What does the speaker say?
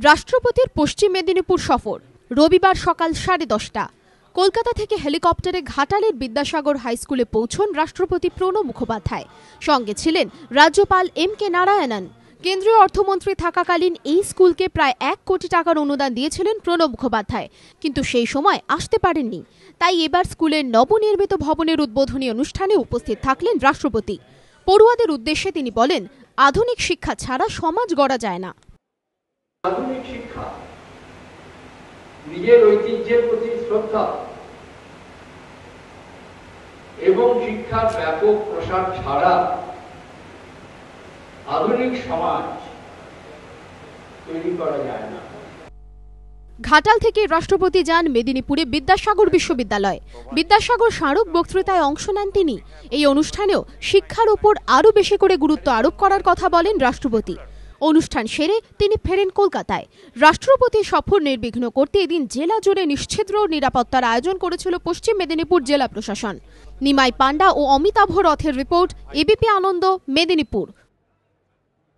রাষ্ট্রপতির পশ্চিম মেদিনীপুর সফর রবিবার সকাল 10:30। কলকাতা থেকে হেলিকপ্টারে ঘাটালের বিদ্যাসাগর হাই স্কুলে পৌঁছন রাষ্ট্রপতি প্রণব মুখোপাধ্যায়। সঙ্গে ছিলেন রাজ্যপাল এম.কে. নারায়ণন। কেন্দ্রীয় অর্থমন্ত্রী থাকাকালীন এই স্কুলকে প্রায় 1 কোটি টাকার অনুদান দিয়েছিলেন প্রণব মুখোপাধ্যায়, কিন্তু সেই সময় আসতে পারেননি। তাই এবার স্কুলের নবনির্মিত ভবনের উদ্বোধনী অনুষ্ঠানে উপস্থিত থাকলেন রাষ্ট্রপতি। পড়ুয়াদের উদ্দেশ্যে তিনি বলেন, আধুনিক শিক্ষা ছাড়া সমাজ গড়া যায় না। আধুনিক শিক্ষা নিজের ঐতিহ্যের প্রতি শ্রদ্ধা এবং শিক্ষার ব্যাপক প্রসার ছাড়া আধুনিক সমাজ তৈরি করা যায় না। ঘাটাল থেকে রাষ্ট্রপতি যান মেদিনীপুরে বিদ্যাসাগর বিশ্ববিদ্যালয়। বিদ্যাসাগর স্মারক বক্তৃতায় অংশ নেন তিনি। এই অনুষ্ঠানেও শিক্ষার উপর আরও বেশি করে গুরুত্ব আরোপ করার কথা বলেন রাষ্ট্রপতি। অনুষ্ঠান সেরে তিনি ফেরেন কলকাতায়। রাষ্ট্রপতির সফর নির্বিঘ্ন করতে এদিন জেলা জুড়ে নিশ্ছিদ্র নিরাপত্তার আয়োজন করেছিল পশ্চিম মেদিনীপুর জেলা প্রশাসন। নিমাই পান্ডা ও অমিতাভ রথের রিপোর্ট, এবিপি আনন্দ, মেদিনীপুর।